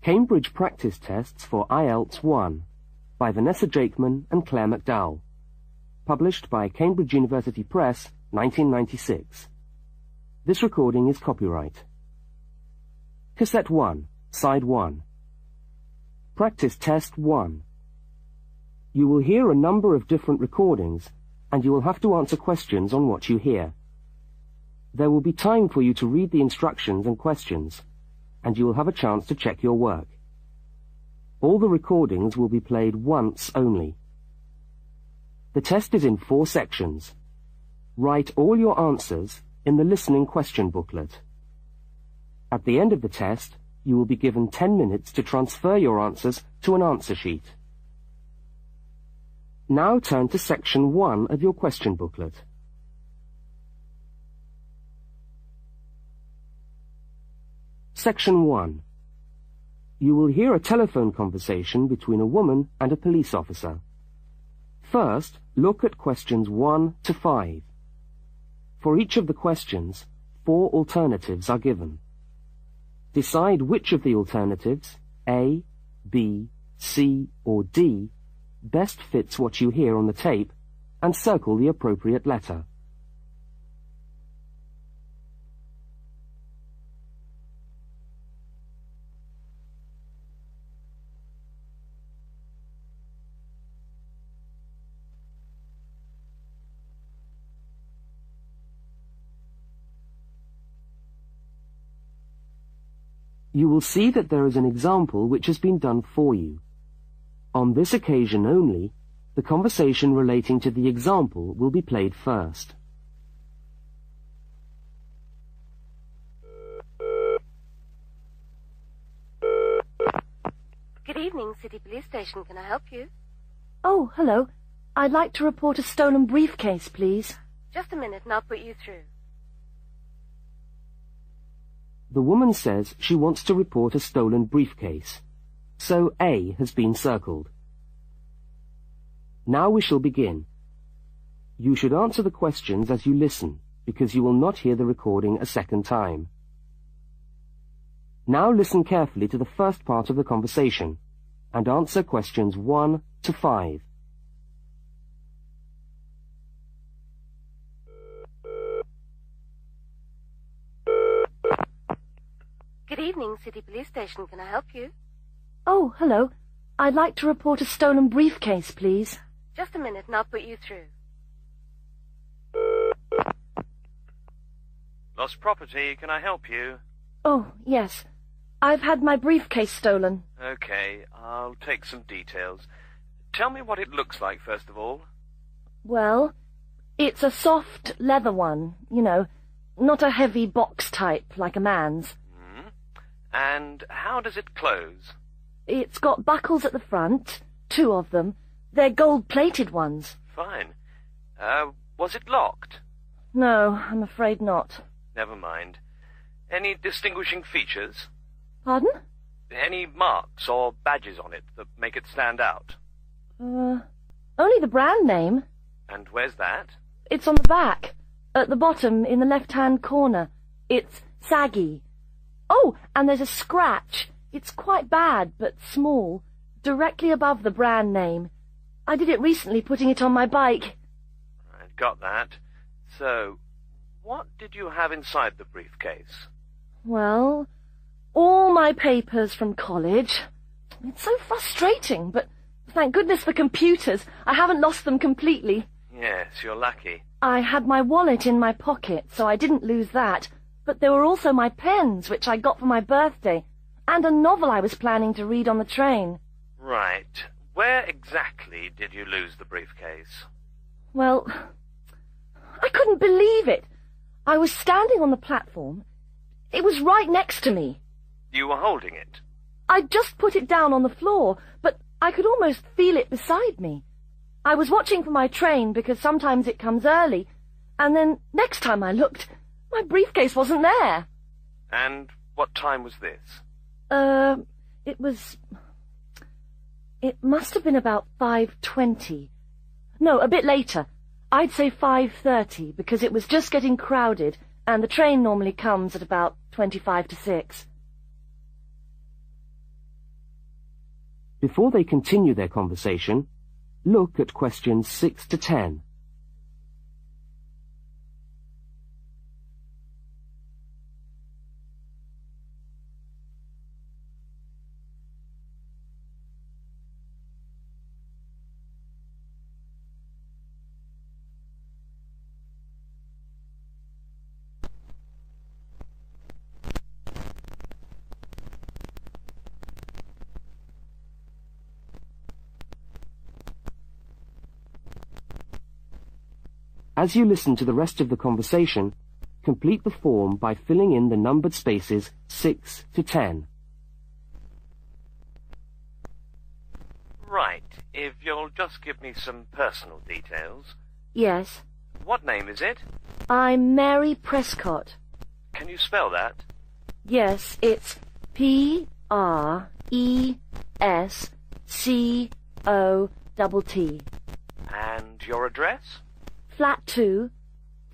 Cambridge Practice Tests for IELTS 1 by Vanessa Jakeman and Claire McDowell. Published by Cambridge University Press, 1996. This recording is copyright. Cassette 1, Side 1. Practice Test 1. You will hear a number of different recordings, and you will have to answer questions on what you hear. There will be time for you to read the instructions and questions, and you will have a chance to check your work. All the recordings will be played once only. The test is in 4 sections. Write all your answers in the listening question booklet. At the end of the test, you will be given 10 minutes to transfer your answers to an answer sheet. Now turn to section 1 of your question booklet. Section 1. You will hear a telephone conversation between a woman and a police officer. First, look at questions 1 to 5. For each of the questions, 4 alternatives are given. Decide which of the alternatives, A, B, C, or D, best fits what you hear on the tape, and circle the appropriate letter. You will see that there is an example which has been done for you. On this occasion only, the conversation relating to the example will be played first. Good evening, City Police Station. Can I help you? Oh, hello. I'd like to report a stolen briefcase, please. Just a minute and I'll put you through. The woman says she wants to report a stolen briefcase, so A has been circled. Now we shall begin. You should answer the questions as you listen, because you will not hear the recording a second time. Now listen carefully to the first part of the conversation, and answer questions 1 to 5. Good evening, City Police Station. Can I help you? Oh, hello. I'd like to report a stolen briefcase, please. Just a minute and I'll put you through. Lost property, can I help you? Oh, yes. I've had my briefcase stolen. Okay, I'll take some details. Tell me what it looks like, first of all. Well, it's a soft leather one, you know, not a heavy box type like a man's. And how does it close? It's got buckles at the front, 2 of them. They're gold-plated ones. Fine. Was it locked? No, I'm afraid not. Never mind. Any distinguishing features? Pardon? Any marks or badges on it that make it stand out? Only the brand name. And where's that? It's on the back, at the bottom in the left-hand corner. It's saggy. Oh, and there's a scratch. It's quite bad, but small, directly above the brand name. I did it recently, putting it on my bike. I got that. So, what did you have inside the briefcase? Well, all my papers from college. It's so frustrating, but thank goodness for computers. I haven't lost them completely. Yes, you're lucky. I had my wallet in my pocket, so I didn't lose that. But there were also my pens, which I got for my birthday, and a novel I was planning to read on the train. Right. Where exactly did you lose the briefcase? Well, I couldn't believe it. I was standing on the platform. It was right next to me. You were holding it? I'd just put it down on the floor, but I could almost feel it beside me. I was watching for my train because sometimes it comes early, and then next time I looked, my briefcase wasn't there. And what time was this? It must have been about 5:20. No, a bit later. I'd say 5:30, because it was just getting crowded, and the train normally comes at about 25 to 6. Before they continue their conversation, look at questions 6 to 10. As you listen to the rest of the conversation, complete the form by filling in the numbered spaces 6 to 10. Right. If you'll just give me some personal details. Yes. What name is it? I'm Mary Prescott. Can you spell that? Yes, it's Prescott. And your address? Flat 2,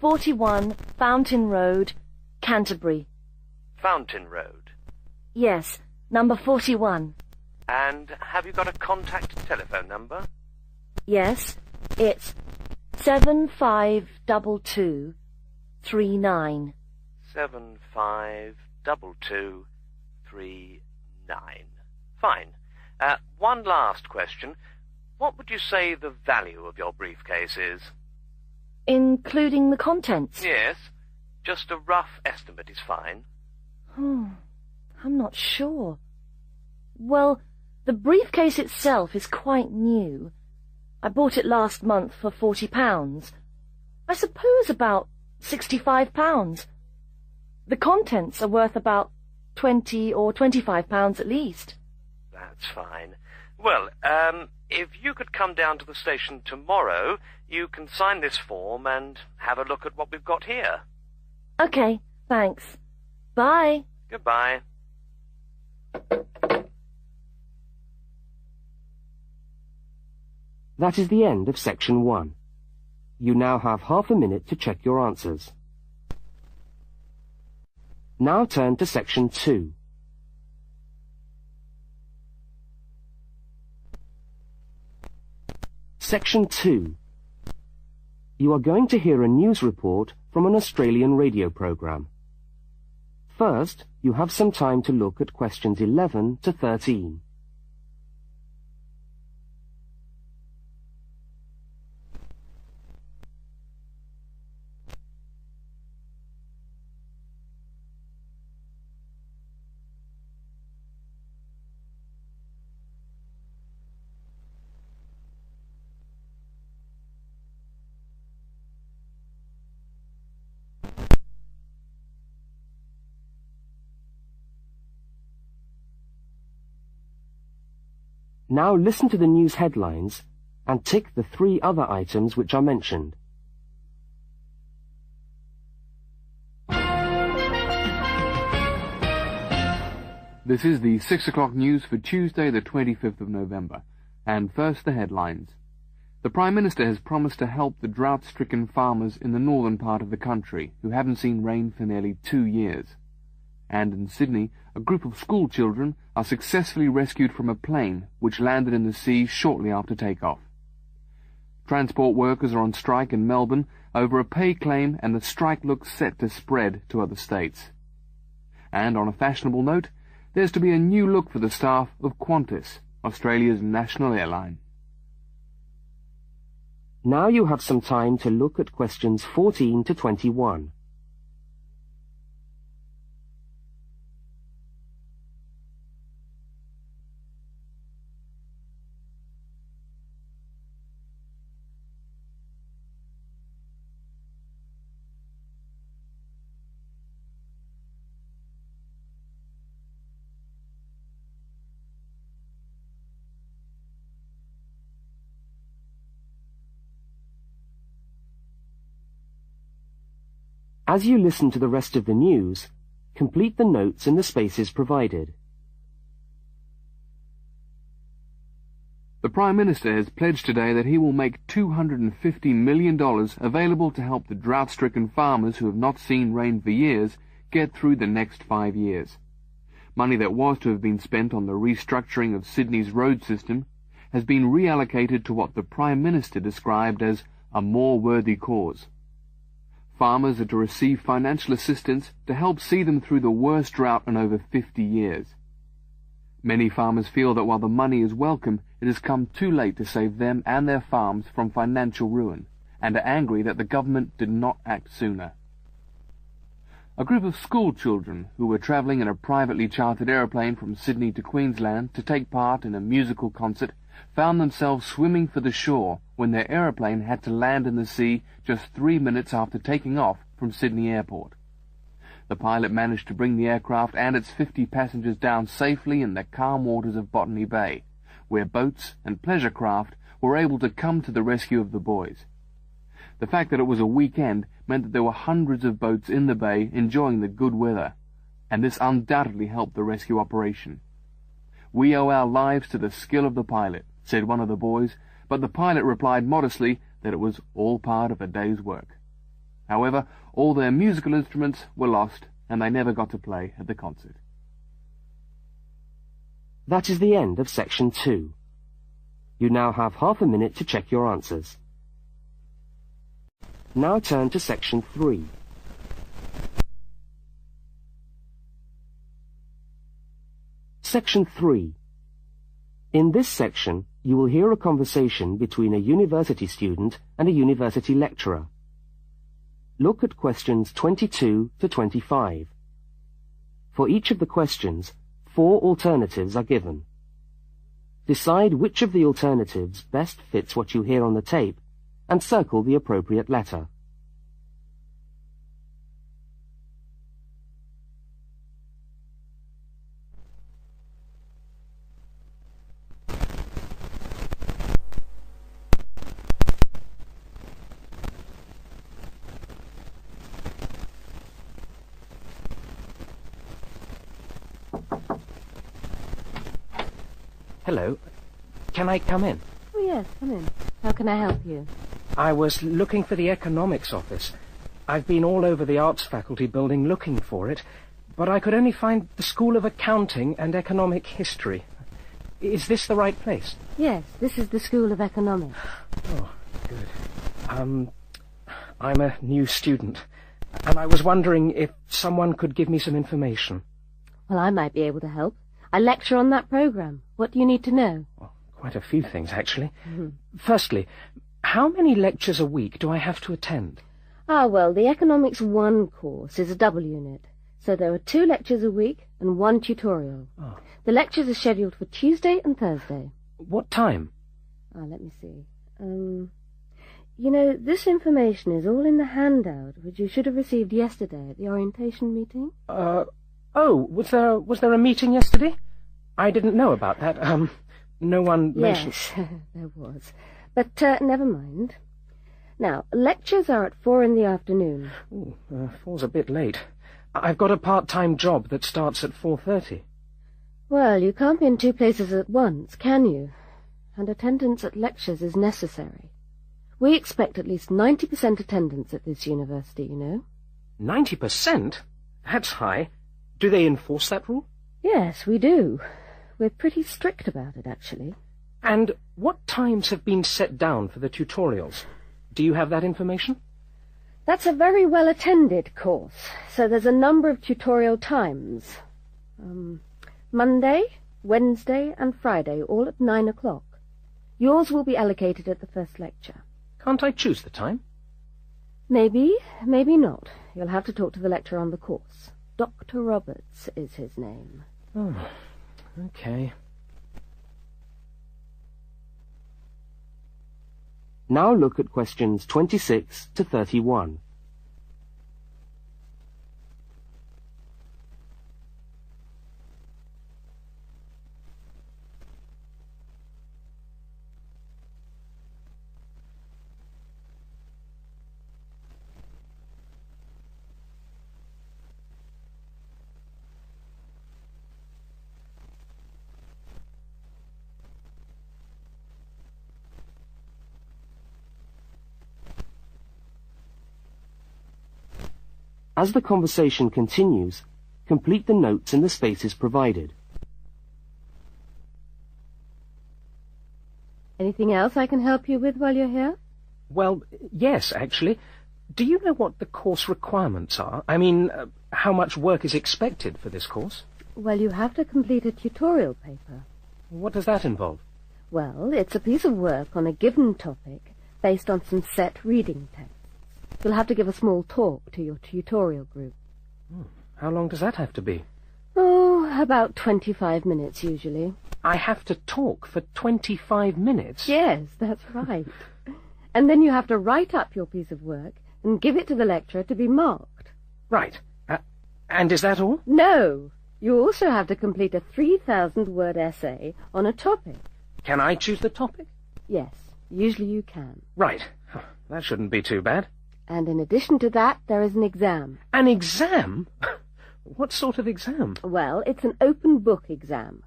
41 Fountain Road, Canterbury. Fountain Road. Yes, number 41. And have you got a contact telephone number? Yes, it's 752239. 752239. Fine. One last question. What would you say the value of your briefcase is? Including the contents? Yes. Just a rough estimate is fine. I'm not sure. Well, the briefcase itself is quite new. I bought it last month for £40. I suppose about £65. The contents are worth about £20 or £25 at least. That's fine. Well, if you could come down to the station tomorrow, you can sign this form and have a look at what we've got here. Okay, thanks. Bye. Goodbye. That is the end of section 1. You now have half a minute to check your answers. Now turn to section 2. Section 2. You are going to hear a news report from an Australian radio program. First, you have some time to look at questions 11 to 13. Now listen to the news headlines and tick the 3 other items which are mentioned. This is the 6 o'clock news for Tuesday the 25th of November. And first the headlines. The Prime Minister has promised to help the drought-stricken farmers in the northern part of the country who haven't seen rain for nearly 2 years. And in Sydney, a group of school children are successfully rescued from a plane which landed in the sea shortly after takeoff. Transport workers are on strike in Melbourne over a pay claim, and the strike looks set to spread to other states. And on a fashionable note, there's to be a new look for the staff of Qantas, Australia's national airline. Now you have some time to look at questions 14 to 21. As you listen to the rest of the news, complete the notes in the spaces provided. The Prime Minister has pledged today that he will make $250 million available to help the drought-stricken farmers who have not seen rain for years get through the next 5 years. Money that was to have been spent on the restructuring of Sydney's road system has been reallocated to what the Prime Minister described as a more worthy cause. Farmers are to receive financial assistance to help see them through the worst drought in over 50 years. Many farmers feel that while the money is welcome, it has come too late to save them and their farms from financial ruin, and are angry that the government did not act sooner. A group of school children who were travelling in a privately chartered aeroplane from Sydney to Queensland to take part in a musical concert found themselves swimming for the shore when their aeroplane had to land in the sea just 3 minutes after taking off from Sydney Airport. The pilot managed to bring the aircraft and its 50 passengers down safely in the calm waters of Botany Bay, where boats and pleasure craft were able to come to the rescue of the boys. The fact that it was a weekend meant that there were hundreds of boats in the bay enjoying the good weather, and this undoubtedly helped the rescue operation. "We owe our lives to the skill of the pilot," said one of the boys, but the pilot replied modestly that it was all part of a day's work. However, all their musical instruments were lost, and they never got to play at the concert. That is the end of Section 2. You now have half a minute to check your answers. Now turn to Section 3. Section 3. In this section, you will hear a conversation between a university student and a university lecturer. Look at questions 22 to 25. For each of the questions, 4 alternatives are given. Decide which of the alternatives best fits what you hear on the tape and circle the appropriate letter. Hello. Can I come in? Oh, yes, come in. How can I help you? I was looking for the economics office. I've been all over the arts faculty building looking for it, but I could only find the School of Accounting and Economic History. Is this the right place? Yes, this is the School of Economics. Oh, good. I'm a new student, and I was wondering if someone could give me some information. Well, I might be able to help. I lecture on that program. What do you need to know? Well, quite a few things, actually. Firstly, how many lectures a week do I have to attend? Well, the Economics 1 course is a double unit, so there are 2 lectures a week and 1 tutorial. Oh. The lectures are scheduled for Tuesday and Thursday. What time? Let me see. You know, this information is all in the handout, which you should have received yesterday at the orientation meeting. Oh, was there a meeting yesterday? I didn't know about that. No one mentioned... Yes, there was. But never mind. Now, lectures are at 4 in the afternoon. Ooh, 4's a bit late. I've got a part-time job that starts at 4:30. Well, you can't be in 2 places at once, can you? And attendance at lectures is necessary. We expect at least 90% attendance at this university, you know. 90%? That's high. Do they enforce that rule? Yes, we do. We're pretty strict about it, actually. And what times have been set down for the tutorials? Do you have that information? That's a very well-attended course, so there's a number of tutorial times. Monday, Wednesday, and Friday, all at 9 o'clock. Yours will be allocated at the first lecture. Can't I choose the time? Maybe, maybe not. You'll have to talk to the lecturer on the course. Dr. Roberts is his name. Oh, okay. Now look at questions 26 to 31. As the conversation continues, complete the notes in the spaces provided. Anything else I can help you with while you're here? Well, yes, actually. Do you know what the course requirements are? I mean, how much work is expected for this course? Well, you have to complete a tutorial paper. What does that involve? Well, it's a piece of work on a given topic based on some set reading texts. You'll have to give a small talk to your tutorial group. How long does that have to be? Oh, about 25 minutes usually. I have to talk for 25 minutes? Yes, that's right. And then you have to write up your piece of work and give it to the lecturer to be marked. Right. And is that all? No. You also have to complete a 3,000-word essay on a topic. Can I choose the topic? Yes, usually you can. Right. That shouldn't be too bad. And in addition to that, there is an exam. An exam? What sort of exam? Well, it's an open book exam.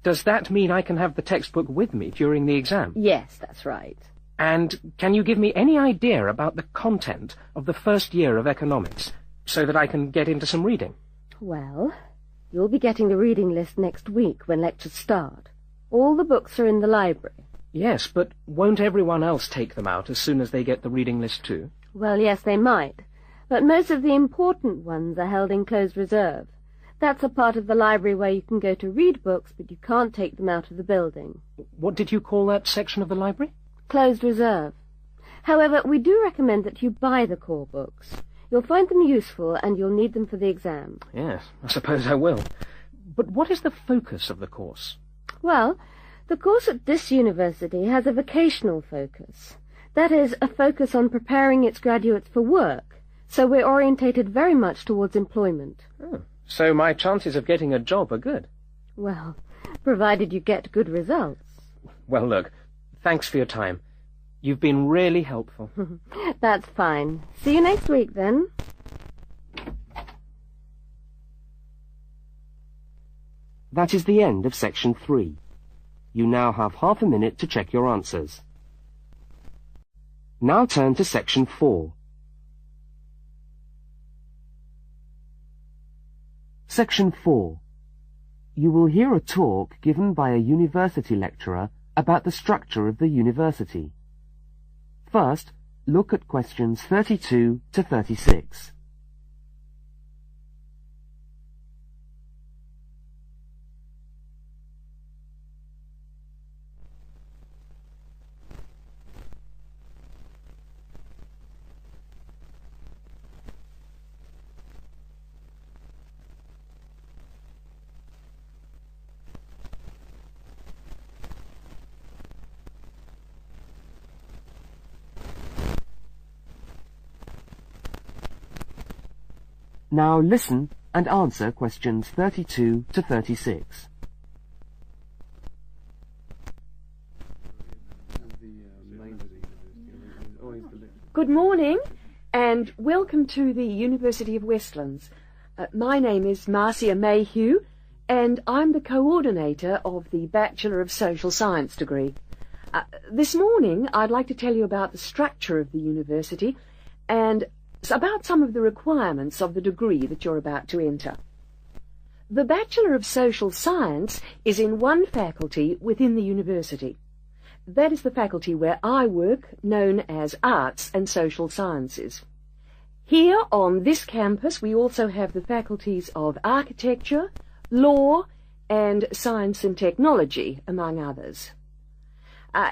Does that mean I can have the textbook with me during the exam? Yes, that's right. And can you give me any idea about the content of the first year of economics, so that I can get into some reading? Well, you'll be getting the reading list next week when lectures start. All the books are in the library. Yes, but won't everyone else take them out as soon as they get the reading list too? Well, yes, they might. But most of the important ones are held in closed reserve. That's a part of the library where you can go to read books, but you can't take them out of the building. What did you call that section of the library? Closed reserve. However, we do recommend that you buy the core books. You'll find them useful, and you'll need them for the exam. Yes, I suppose I will. But what is the focus of the course? Well, the course at this university has a vocational focus. That is, a focus on preparing its graduates for work. So we're orientated very much towards employment. Oh, so my chances of getting a job are good? Well, provided you get good results. Well, look, thanks for your time. You've been really helpful. That's fine. See you next week, then. That is the end of section 3. You now have half a minute to check your answers. Now turn to section 4. Section 4. You will hear a talk given by a university lecturer about the structure of the university. First, look at questions 32 to 36. Now listen and answer questions 32 to 36. Good morning, and welcome to the University of Westlands. My name is Marcia Mayhew, and I'm the coordinator of the Bachelor of Social Science degree. This morning, I'd like to tell you about the structure of the university and about some of the requirements of the degree that you're about to enter. The Bachelor of Social Science is in one faculty within the university. That is the faculty where I work, known as Arts and Social Sciences. Here on this campus we also have the faculties of Architecture, Law and Science and Technology, among others.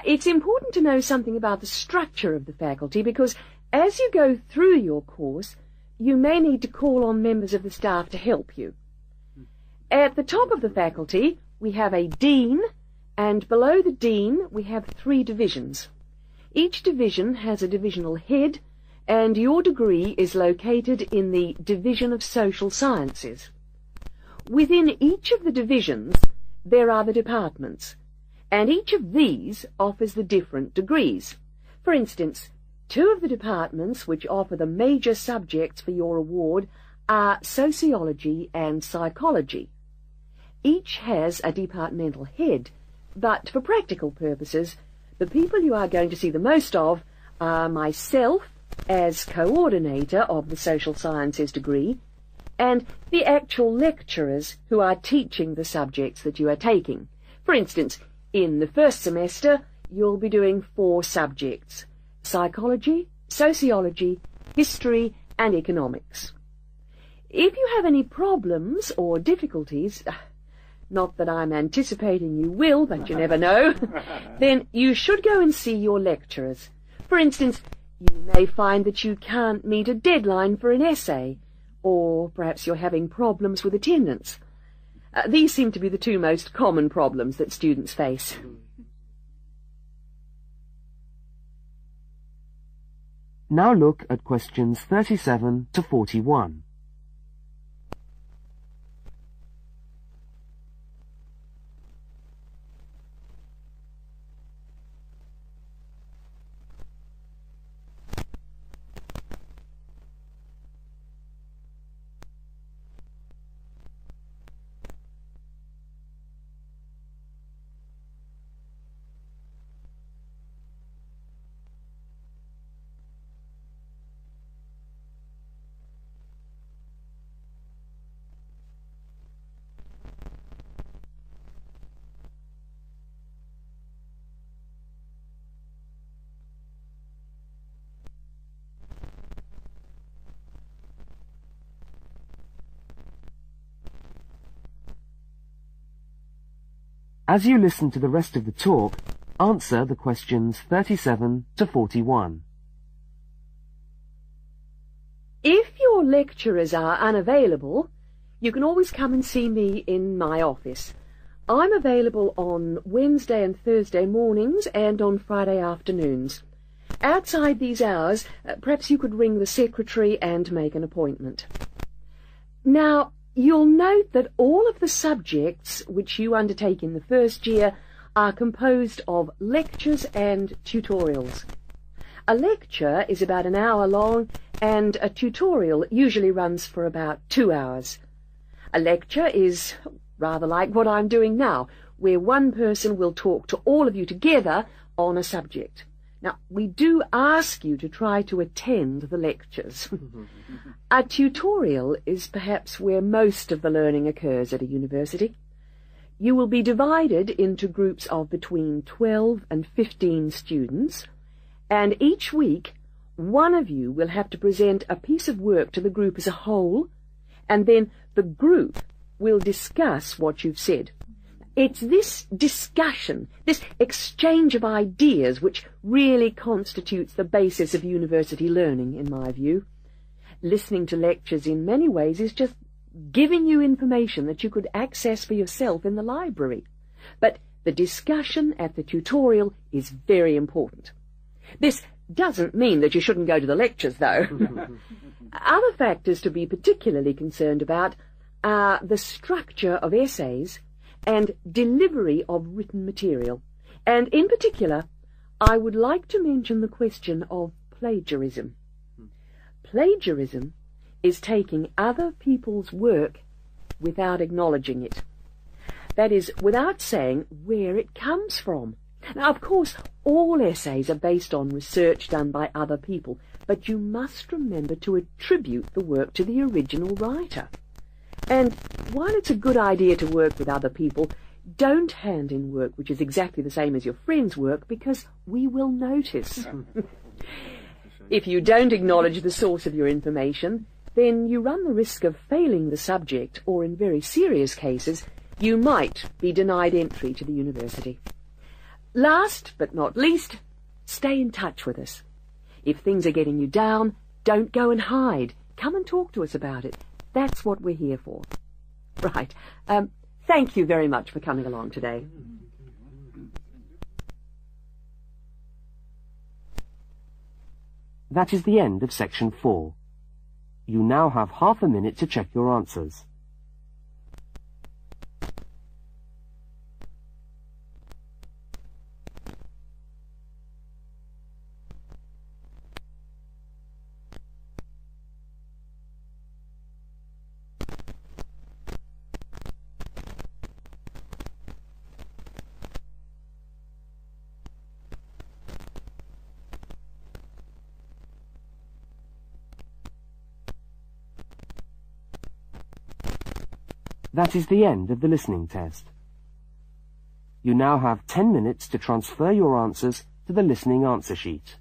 It's important to know something about the structure of the faculty because as you go through your course, you may need to call on members of the staff to help you. At the top of the faculty, we have a dean, and below the dean, we have 3 divisions. Each division has a divisional head, and your degree is located in the Division of Social Sciences. Within each of the divisions, there are the departments, and each of these offers the different degrees. For instance, 2 of the departments which offer the major subjects for your award are sociology and psychology. Each has a departmental head, but for practical purposes, the people you are going to see the most of are myself as coordinator of the social sciences degree and the actual lecturers who are teaching the subjects that you are taking. For instance, in the first semester, you'll be doing 4 subjects: psychology, sociology, history, and economics. If you have any problems or difficulties, not that I'm anticipating you will, but you never know, then you should go and see your lecturers. For instance, you may find that you can't meet a deadline for an essay, or perhaps you're having problems with attendance. These seem to be the 2 most common problems that students face. Now look at questions 37 to 41. As you listen to the rest of the talk, answer the questions 37 to 41. If your lecturers are unavailable, you can always come and see me in my office. I'm available on Wednesday and Thursday mornings and on Friday afternoons. Outside these hours, perhaps you could ring the secretary and make an appointment. Now, you'll note that all of the subjects which you undertake in the first year are composed of lectures and tutorials. A lecture is about an hour long, and a tutorial usually runs for about 2 hours. A lecture is rather like what I'm doing now, where one person will talk to all of you together on a subject. Now, we do ask you to try to attend the lectures. A tutorial is perhaps where most of the learning occurs at a university. You will be divided into groups of between 12 and 15 students, and each week one of you will have to present a piece of work to the group as a whole, and then the group will discuss what you've said. It's this discussion, this exchange of ideas, which really constitutes the basis of university learning, in my view. Listening to lectures in many ways is just giving you information that you could access for yourself in the library. But the discussion at the tutorial is very important. This doesn't mean that you shouldn't go to the lectures, though. Other factors to be particularly concerned about are the structure of essays and delivery of written material. And in particular, I would like to mention the question of plagiarism. Plagiarism is taking other people's work without acknowledging it. That is, without saying where it comes from. Now, of course, all essays are based on research done by other people, but you must remember to attribute the work to the original writer. And while it's a good idea to work with other people, don't hand in work which is exactly the same as your friend's work, because we will notice. If you don't acknowledge the source of your information, then you run the risk of failing the subject, or in very serious cases, you might be denied entry to the university. Last but not least, stay in touch with us. If things are getting you down, don't go and hide. Come and talk to us about it. That's what we're here for. Right. Thank you very much for coming along today. That is the end of section 4. You now have half a minute to check your answers. That is the end of the listening test. You now have 10 minutes to transfer your answers to the listening answer sheet.